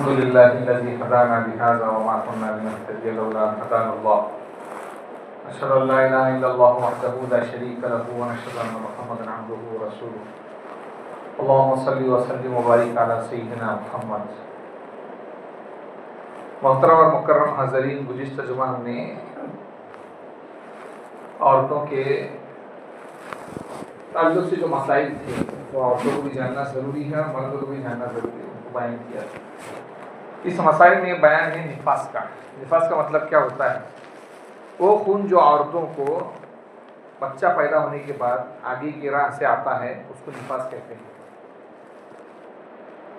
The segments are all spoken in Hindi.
अल्हम्दुलिल्लाहिल्लज़ी हदाना लिहाज़ा व मा कुन्ना लिनहतदिया लौला अन हदानल्लाह। अशहदु अल्ला इलाहा इल्लल्लाहु वहदहु ला शरीका लहु व अशहदु अन्ना मुहम्मदन अब्दुहु व रसूलुहु। अल्लाहुम्मा सल्लि व सल्लिम व बारिक अला सय्यिदिना मुहम्मद। मोहतरम और मुकर्रम हाज़रीन, गुज़िश्ता जुमा हमने औरतों के ताल्लुक़ से जो मसाइल थे वो औरतों को भी जानना ज़रूरी है और मर्दों को भी जानना ज़रूरी है, उनको बयान किया। इस मसाइल में बयान है निफास का। निफास का मतलब क्या होता है? वो खून जो औरतों को बच्चा पैदा होने के बाद आगे की राह से आता है उसको निफास कहते हैं।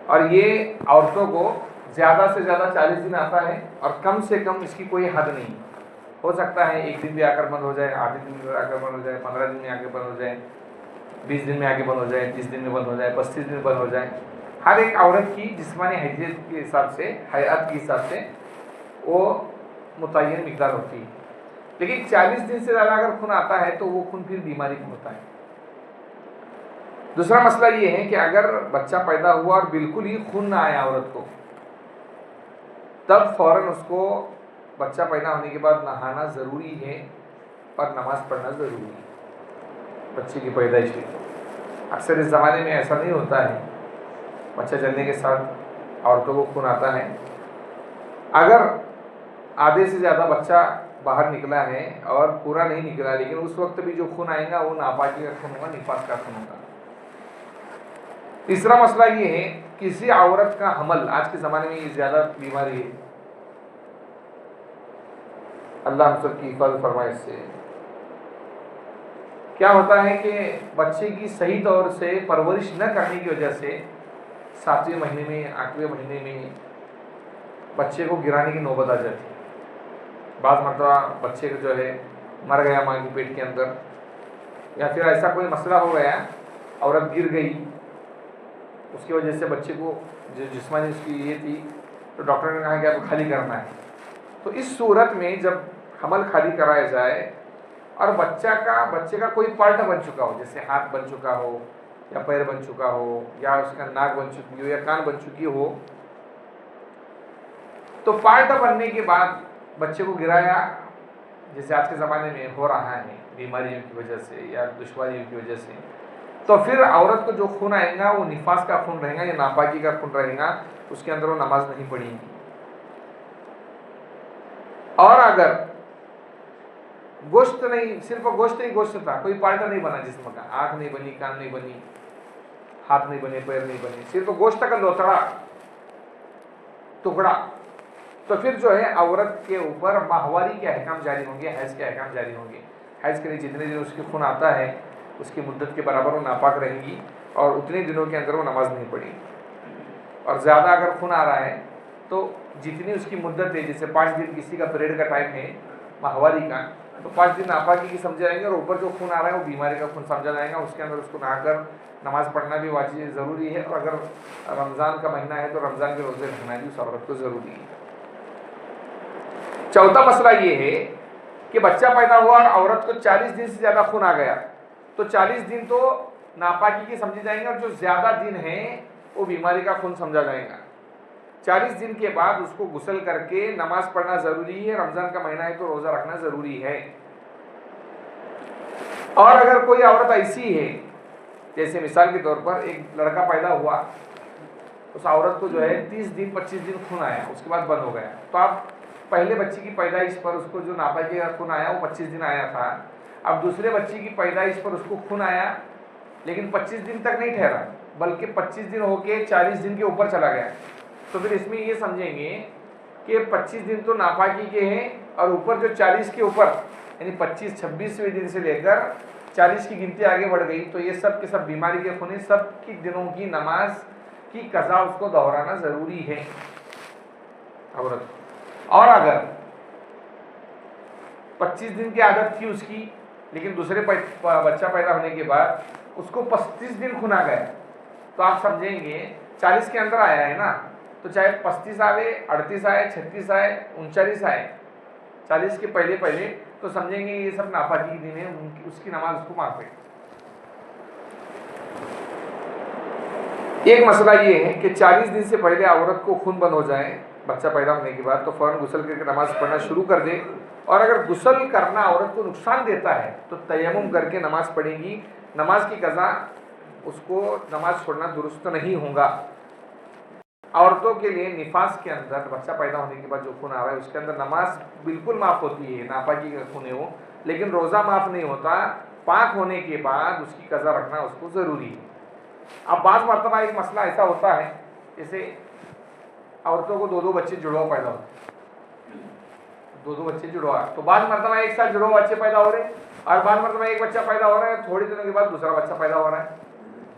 और ये औरतों को ज़्यादा से ज़्यादा 40 दिन आता है और कम से कम इसकी कोई हद नहीं। हो सकता है एक दिन भी आकर बंद हो जाए, आधे दिन में आकर बंद हो जाए, 15 दिन में आकर बंद हो जाए, 20 दिन में आगे बंद हो जाए, 30 दिन में बंद हो जाए, 35 दिन में बंद हो जाए। हर एक औरत की जिस्मानी हैसियत के हिसाब से, हयात के हिसाब से वो मुतय्यन मिकदार होती है। लेकिन 40 दिन से ज़्यादा अगर खून आता है तो वो खून फिर बीमारी का होता है। दूसरा मसला ये है कि अगर बच्चा पैदा हुआ और बिल्कुल ही खून ना आया औरत को, तब फ़ौरन उसको बच्चा पैदा होने के बाद नहाना ज़रूरी है और नमाज़ पढ़ना ज़रूरी है बच्चे की पैदाइश के। अक्सर इस ज़माने में ऐसा नहीं होता है, बच्चा जलने के साथ औरतों को खून आता है। अगर आधे से ज़्यादा बच्चा बाहर निकला है और पूरा नहीं निकला, लेकिन उस वक्त भी जो खून आएगा वो नापाकी का खून होगा, निफास का खून होगा। तीसरा मसला ये है, किसी औरत का हमल, आज के ज़माने में ये ज़्यादा बीमारी है, अल्लाह हम सब की हिफाजत फरमाए इससे। क्या होता है कि बच्चे की सही तौर से परवरिश न करने की वजह से 7वें महीने में, 8वें महीने में बच्चे को गिराने की नौबत आ जाती है। बाज़ मरतबा बच्चे को जो है मर गया माँ के पेट के अंदर, या फिर ऐसा कोई मसला हो गया, औरत गिर गई, उसकी वजह से बच्चे को जो जिस्मानी उसकी ये थी तो डॉक्टर ने कहा कि आपको खाली करना है। तो इस सूरत में जब हमल खाली कराया जाए और बच्चे का कोई पार्ट बन चुका हो, जैसे हाथ बन चुका हो या पैर बन चुका हो या उसका नाक बन चुकी हो या कान बन चुकी हो, तो पार्ट बनने के बाद बच्चे को गिराया, जैसे आज के ज़माने में हो रहा है बीमारियों की वजह से या दुश्वारियों की वजह से, तो फिर औरत को जो खून आएगा वो निफास का खून रहेगा या नापाकी का खून रहेगा, उसके अंदर वो नमाज नहीं पढ़ेगी। और अगर गोश्त नहीं, सिर्फ गोश्त ही गोश्त था, कोई पार्ट नहीं बना जिस्म का, आँख नहीं बनी, कान नहीं बनी, हाथ नहीं बने, पैर नहीं बने, सिर्फ गोश्त का लोथड़ा टुकड़ा, तो फिर जो है औरत के ऊपर माहवारी के अहकाम जारी होंगे, हैज़ के अहकाम जारी होंगे। हैज़ के लिए जितने दिन उसके खून आता है उसकी मुद्दत के बराबर वो नापाक रहेंगी और उतने दिनों के अंदर वो नमाज नहीं पढ़ेगी। और ज़्यादा अगर खून आ रहा है तो जितनी उसकी मुद्दत है, जैसे 5 दिन किसी का पीरियड का टाइम है माहवारी का, तो 5 दिन नापाकी की समझे जाएंगे और ऊपर जो खून आ रहा है वो बीमारी का खून समझा जाएगा। उसके अंदर उसको नहाकर नमाज़ पढ़ना भी वाजिब ज़रूरी है, और अगर रमज़ान का महीना है तो रमज़ान के रोज़े रखना भी उस औरत को ज़रूरी है। चौथा मसला ये है कि बच्चा पैदा हुआ और औरत को 40 दिन से ज़्यादा खून आ गया, तो 40 दिन तो नापाकी की समझे जाएंगे और जो ज़्यादा दिन है वो बीमारी का खून समझा जाएगा। 40 दिन के बाद उसको गुस्ल करके नमाज पढ़ना ज़रूरी है, रमज़ान का महीना है तो रोज़ा रखना ज़रूरी है। और अगर कोई औरत ऐसी है, जैसे मिसाल के तौर पर एक लड़का पैदा हुआ, उस औरत को जो है 30 दिन 25 दिन खून आया, उसके बाद बंद हो गया, तो आप पहले बच्चे की पैदाइश पर उसको जो नापाकी का खून आया वो 25 दिन आया था, अब दूसरे बच्चे की पैदाइश पर उसको खून आया लेकिन 25 दिन तक नहीं ठहरा, बल्कि 25 दिन होके 40 दिन के ऊपर चला गया, तो फिर इसमें ये समझेंगे कि 25 दिन तो नापाकी के हैं और ऊपर जो 40 के ऊपर यानी 25-26वें दिन से लेकर 40 की गिनती आगे बढ़ गई, तो ये सब के सब बीमारी के खून, सब की दिनों की नमाज की कज़ा उसको दोहराना ज़रूरी है औरत। और अगर 25 दिन की आदत थी उसकी, लेकिन दूसरे बच्चा पैदा होने के बाद उसको 35 दिन खून आ गया, तो आप समझेंगे 40 के अंदर आया है ना, तो चाहे 35 आए, 38 आए, 36 आए, 39 आए, 40 के पहले पहले, तो समझेंगे ये सब नापाकी दिन है, उसकी नमाज उसको माफ है। एक मसला ये है कि 40 दिन से पहले औरत को खून बंद हो जाए बच्चा पैदा होने के बाद, तो फ़ौरन गुस्ल करके नमाज़ पढ़ना शुरू कर दे। और अगर गुस्ल करना औरत को नुकसान देता है तो तयम्मुम करके नमाज़ पढ़ेगी। नमाज की कज़ा, उसको नमाज छोड़ना दुरुस्त नहीं होगा। औरतों के लिए निफास के अंदर बच्चा पैदा होने के बाद जो खून आ रहा है उसके अंदर नमाज बिल्कुल माफ़ होती है, नापाकी का खून है वो, लेकिन रोज़ा माफ़ नहीं होता। पाक होने के बाद उसकी कज़ा रखना उसको ज़रूरी है। अब बाज़ मरतबा एक मसला ऐसा होता है, जैसे औरतों को 2-2 बच्चे जुड़वा पैदा होते हैं, 2-2 बच्चे जुड़वा, तो बाज़ मरतबा एक साथ जुड़वा बच्चे पैदा हो रहे हैं, और बाज़ मरतबा एक बच्चा पैदा हो रहा है, थोड़ी दिनों के बाद दूसरा बच्चा पैदा हो रहा है।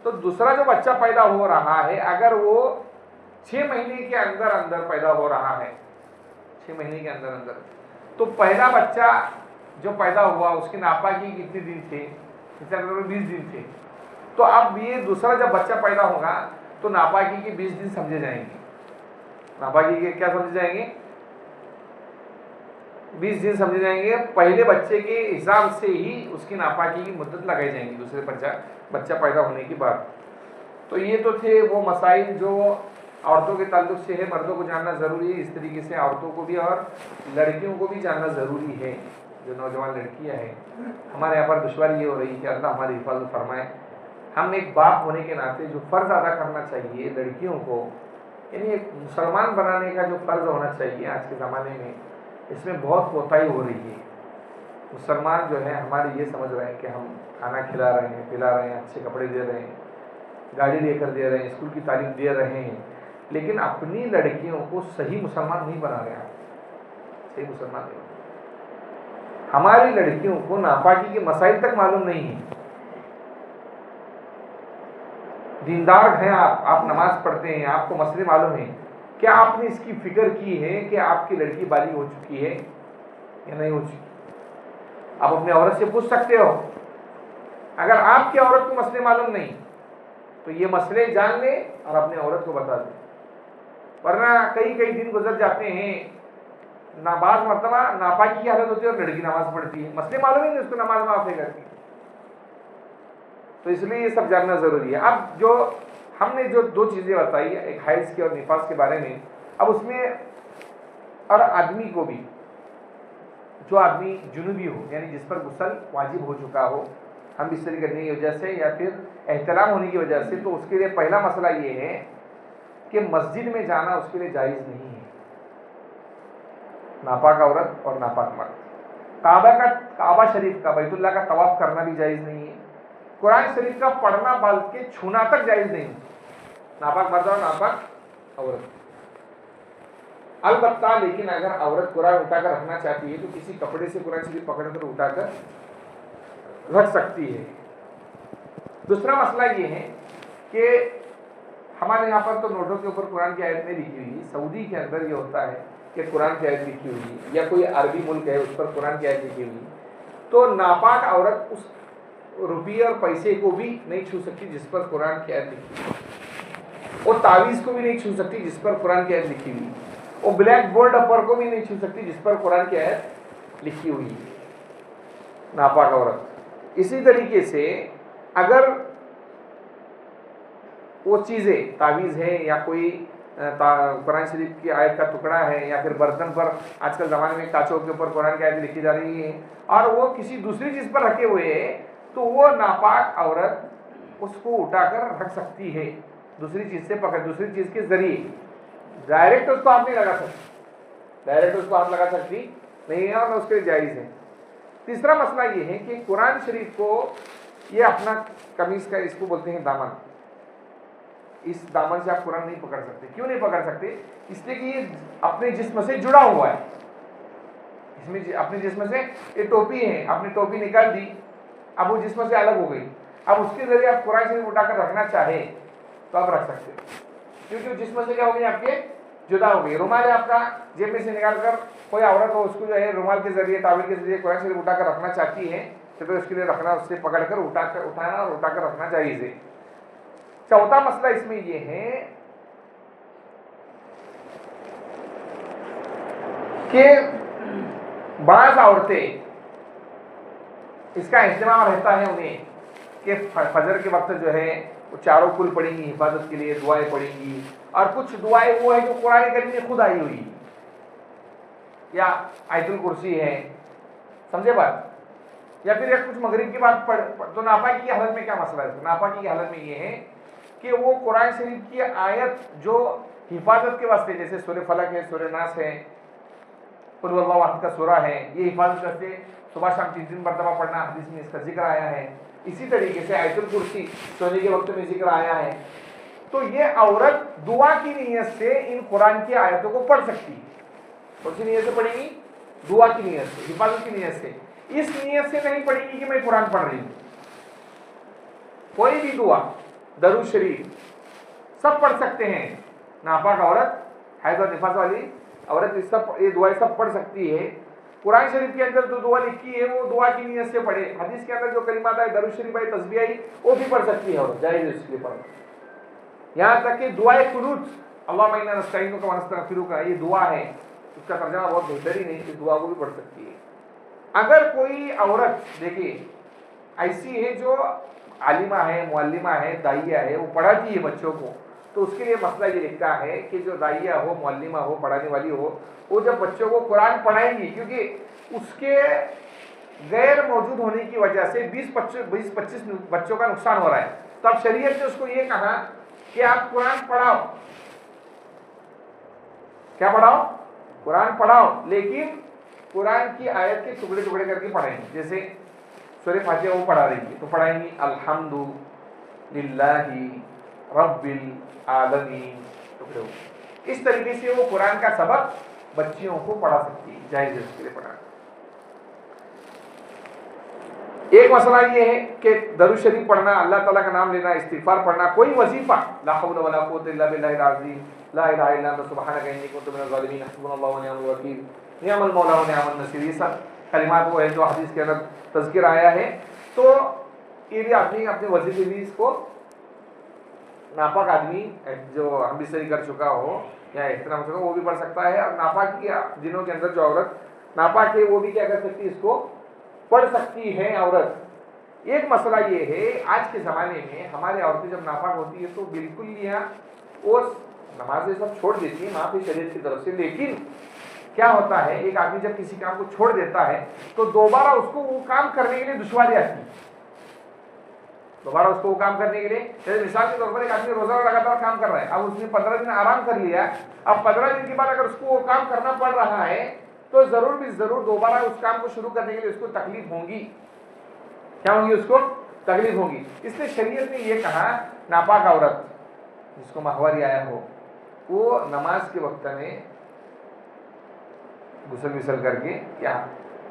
तो दूसरा जो बच्चा पैदा हो रहा है, अगर वो 6 महीने के अंदर अंदर पैदा हो रहा है, 6 महीने के अंदर अंदर, तो पहला बच्चा जो पैदा हुआ उसकी नापाकी कितने दिन थे? 20 दिन थे। तो अब ये दूसरा जब बच्चा पैदा होगा तो नापाकी के 20 दिन समझे जाएंगे। नापाकी के क्या समझे जाएंगे? 20 दिन समझे जाएंगे। पहले बच्चे के हिसाब से ही उसकी नापाकी की मुद्दत लगाई जाएंगी दूसरे बच्चा पैदा होने के बाद। तो ये तो थे वो मसाइल जो औरतों के ताल्लुक से है, मर्दों को जानना ज़रूरी है। इस तरीके से औरतों को भी और लड़कियों को भी जानना ज़रूरी है। जो नौजवान लड़कियां हैं, हमारे यहाँ पर दुश्वारी ये हो रही है कि अल्लाह हमारी हिफाजत फरमाए। हम एक बाप होने के नाते जो फ़र्ज़ अदा करना चाहिए लड़कियों को, यानी एक मुसलमान बनाने का जो फ़र्ज़ होना चाहिए आज के ज़माने में, इसमें बहुत कोताही हो रही है। मुसलमान जो है हमारे ये समझ रहे हैं कि हम खाना खिला रहे हैं, पिला रहे हैं, अच्छे कपड़े दे रहे हैं, गाड़ी लेकर दे रहे हैं, स्कूल की तालीम दे रहे हैं, लेकिन अपनी लड़कियों को सही मुसलमान नहीं बना रहे हैं। सही मुसलमान नहीं, हमारी लड़कियों को नापाकी के मसाइल तक मालूम नहीं है। दीनदार हैं आप नमाज पढ़ते हैं, आपको मसले मालूम हैं, क्या आपने इसकी फिक्र की है कि आपकी लड़की बालिग हो चुकी है या नहीं हो चुकी? आप अपने औरत से पूछ सकते हो। अगर आपकी औरत को मसले मालूम नहीं तो ये मसले जान ले और अपने औरत को बता दे, वरना कई दिन गुजर जाते हैं, नाबाज मरतबा नापाकी की हालत होती है और लड़की नमाज पढ़ती है, मसले मालूम ही नहीं उसको, नमाज माफ है करती। तो इसलिए ये सब जानना जरूरी है। अब जो हमने जो 2 चीजें बताई, एक हाइज के और निफास के बारे में, अब उसमें और आदमी को भी, जो आदमी जुनूबी हो यानी जिस पर गुस्ल वाजिब हो चुका हो हम बिस्तरी करने की वजह से या फिर एहतलाम होने की वजह से, तो उसके लिए पहला मसला ये है कि मस्जिद में जाना उसके लिए जायज़ नहीं है। नापाक औरत और नापाक मर्द। काबा शरीफ का, बैतुल्लाह का तवाफ करना भी जायज़ नहीं है। कुरान शरीफ का पढ़ना बल्कि छूना तक जायज़ नहीं, नापाक मर्द और नापाक औरत। अलबत्ता लेकिन अगर औरत कुरान उठाकर रखना चाहती है तो किसी कपड़े से कुरान शरीफ पकड़कर उठाकर रख सकती है। दूसरा मसला ये है कि हमारे यहाँ पर तो नोटों के ऊपर कुरान की आयत नहीं लिखी हुई। सऊदी के अंदर ये होता है कि कुरान की आयत लिखी हुई, या कोई अरबी मुल्क है उस पर कुरान की आयत लिखी हुई, तो नापाक औरत उस रुपये और पैसे को भी नहीं छू सकती जिस पर कुरान की आयत लिखी हुई, और तावीज़ को भी नहीं छू सकती जिस पर कुरान की आयत लिखी हुई, और ब्लैक बोर्ड अपर को भी नहीं छू सकती जिस पर कुरान की आयत लिखी हुई है, नापाक औरत। इसी तरीके से अगर वो चीज़ें तावीज़ है या कोई कुरान शरीफ की आयत का टुकड़ा है, या फिर बर्तन पर आजकल ज़माने में कांचों के ऊपर कुरान की आयत लिखी जा रही है और वो किसी दूसरी चीज़ पर रखे हुए है, तो वो नापाक औरत उसको उठाकर रख सकती है दूसरी चीज़ से पकड़, दूसरी चीज़ के जरिए। डायरेक्ट उसको हाथ नहीं लगा सकती, डायरेक्ट उसको हाथ लगा सकती नहीं है और उसके जायज़ है। तीसरा मसला ये है कि कुरान शरीफ को ये अपना कमीज़ का, इसको बोलते हैं दामन, इस दामन से आप कुरान नहीं पकड़ सकते। क्यों नहीं पकड़ सकते? इसलिए कि ये अपने जिस्म से जुड़ा हुआ है। इसमें अपने जिस्म से, ये टोपी है, आपने टोपी निकाल दी, अब वो जिस्म से अलग हो गई, अब उसके जरिए आप कुरान शरीफ उठाकर रखना चाहे तो आप रख सकते हो, क्योंकि जिस्म से क्या हो गई, आपके जुदा हो गई। रुमाल है आपका, जेब में से निकाल कर कोई औरत हो उसको जो है रुमाल के जरिए, टावल के जरिए कुरान शरीफ उठाकर रखना चाहती है तो फिर उसके लिए रखना, उससे पकड़कर उठाना और उठाकर रखना जायज़ है। चौथा मसला इसमें ये है कि बाज़ औरतें, इसका एहतमाम रहता है उन्हें कि फजर के वक्त जो है वो चारों कुल पढ़ेंगी हिफाजत के लिए, दुआएं पढ़ेंगी, और कुछ दुआएं वो है जो कुरान करीम में खुद आई हुई, या आयतुल कुर्सी है, समझे बात, या फिर कुछ मगरिब की बात पढ़। तो नापाकी की हालत में क्या मसला है? नापाकी की हालत में ये है कि वो कुरान शरीफ की आयत जो हिफाजत के वास्ते, जैसे सूरह फलक है, सूरह नास है, कुल वल्लाहु अहद का सूरा है, ये हिफाजत करते सुबह शाम 3 मरतबा पढ़ना, हदीस में इसका जिक्र आया है। इसी तरीके से आयतुल कुर्सी सोने के वक्त में जिक्र आया है। तो ये औरत दुआ की नीयत से इन कुरान की आयतों को पढ़ सकती है। कौन सी नीयत से पढ़ेगी? दुआ की नीयत से, हिफाजत की नीयत से। इस नीयत से नहीं पढ़ेगी कि मैं कुरान पढ़ रही हूँ। कोई भी दुआ, दरूद शरीफ सब पढ़ सकते हैं। नापाक औरत, हैज़ और निफास वाली औरत ये दुआएं सब पढ़ सकती है। कुरान शरीफ के अंदर जो दुआ लिखी है वो दुआ की नीयत से पढ़े। हदीस के अंदर जो कलिमात है, दरूद शरीफ है, तस्बीह है, वो भी पढ़ सकती है और जायज़ है उसके लिए पढ़ना। यहाँ तक कि दुआए कुनूत, अल्लाहुम्मा इन्ना नस्तईनुका व नस्तगफिरुका, ये दुआ है, उसका तर्जुमा बहुत बेहतरीन है, इस दुआ को भी पढ़ सकती है। अगर कोई औरत देखिए ऐसी है जो आलिमा है, मुअल्लिमा है, दाइया है, वो पढ़ाती है बच्चों को, तो उसके लिए मसला ये लिखता है कि जो दाइया हो, मुअल्लिमा हो, पढ़ाने वाली हो, वो जब बच्चों को कुरान पढ़ाएंगी, क्योंकि उसके गैर मौजूद होने की वजह से 20-25 बच्चों का नुकसान हो रहा है, तो अब शरीयत ने उसको ये कहा कि आप कुरान पढ़ाओ। क्या पढ़ाओ? कुरान पढ़ाओ, लेकिन कुरान की आयत के टुकड़े टुकड़े करके पढ़ाएंगे। जैसे सूरह फातिहा वो पढ़ा रही है तो पढ़ाएंगी अल्हम्दुलिल्लाहि रब्बिल आलमीन, टुकड़े हो। इस तरीके से वो कुरान का सबक बच्चियों को पढ़ा सकती है, जायज़ है उसके लिए पढ़ाना। एक मसला ये है कि दरूद शरीफ पढ़ना, अल्लाह ताला का नाम लेना, इस्तिगफार पढ़ना, कोई वजीफा, ला हौला वला कुव्वता इल्ला बिल्लाहिल अज़ीम, ला इलाहा इल्ला अंता सुब्हानका इन्नी कुन्तु मिनज़ ज़ालिमीन, हस्बुनल्लाहु व निअमल वकील, निअमल मौला व निअमन नसीर, ये सब कलिमात वो है जो हदीस के अंदर तज़किर आया है। तो ये भी आदमी अपने वजीफे भी, इसको नापाक आदमी जो हम बिस्तरी कर चुका हो या एहतराम चुका, वो भी पढ़ सकता है। और नापाक के दिनों के अंदर जो औरत नापाक है वो भी क्या कर सकती है, इसको पढ़ सकती है औरत। एक मसला ये है, आज के ज़माने में हमारी औरतें जब नापाक होती है तो बिल्कुल यहाँ वो नमाज़ें सब छोड़ देती है, माफ़ी शरीयत की तरफ से। लेकिन क्या होता है, एक आदमी जब किसी काम को छोड़ देता है तो दोबारा उसको वो काम करने के लिए दुश्वारी आती है। दोबारा उसको वो काम करने के लिए, जैसे मिसाल के तौर पर एक आदमी रोज़ा लगातार काम कर रहा है, अब उसने 15 दिन आराम कर लिया, अब 15 दिन के बाद अगर उसको वो काम करना पड़ रहा है तो ज़रूर भी ज़रूर दोबारा उस काम को शुरू करने के लिए उसको तकलीफ होगी। क्या होगी? उसको तकलीफ होगी। इसलिए शरीयत ने ये कहा, नापाक औरत जिसको माहवारी आया हो वो नमाज के वक्त में गुसल विसल करके या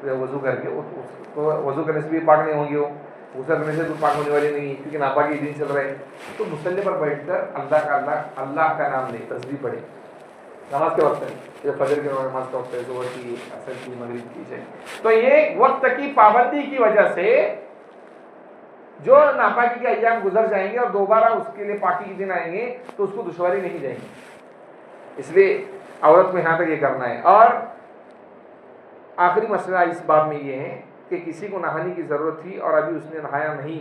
वजू करके, उसको वजू करने से भी पाक नहीं होंगे, वो गुसल करने से भी पाक होने वाले नहीं है, क्योंकि नापाकी दिन चल रहे हैं। तो मुसल्ले पर बैठकर अल्लाह का नाम ले, तस्बीह पढ़े नमाज के वक्त में, जैसे फजर के नमाज का वक्त है, ज़ोहर की, असर की, मगरिब की है। तो ये वक्त की पाबंदी की वजह से जो नापाकी के अय्याम गुजर जाएंगे और दोबारा उसके लिए पाकी के दिन आएंगे तो उसको दुश्वारी नहीं जाएंगी। इसलिए औरत को यहाँ तक ये करना है। और आखिरी मसला इस बात में ये है कि किसी को नहाने की ज़रूरत थी और अभी उसने नहाया नहीं,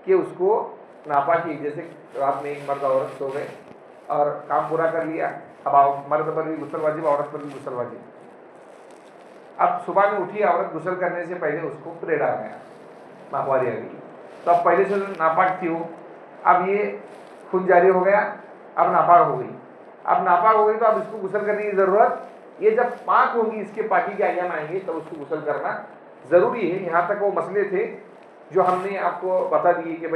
कि उसको नापाकी, जैसे रात में एक मर्द औरत सो गए और काम पूरा कर लिया, अब मर्द पर भी गुस्ल वाजिब, औरत पर भी गुस्ल वाजिब। अब सुबह में उठी औरत, गुस्ल करने से पहले उसको पीरियड आ गया, माहवारी आ गई, तो अब पहले से नापाक थी वो, अब ये खून जारी हो गया, अब नापाक हो गई। अब नापाक हो गई तो अब इसको गुस्ल करने की ज़रूरत, ये जब पाक होगी, इसके पाकी के अय्याम आएंगे तब उसको गुस्ल करना ज़रूरी है। यहाँ तक वो मसले थे जो हमने आपको बता दिए कि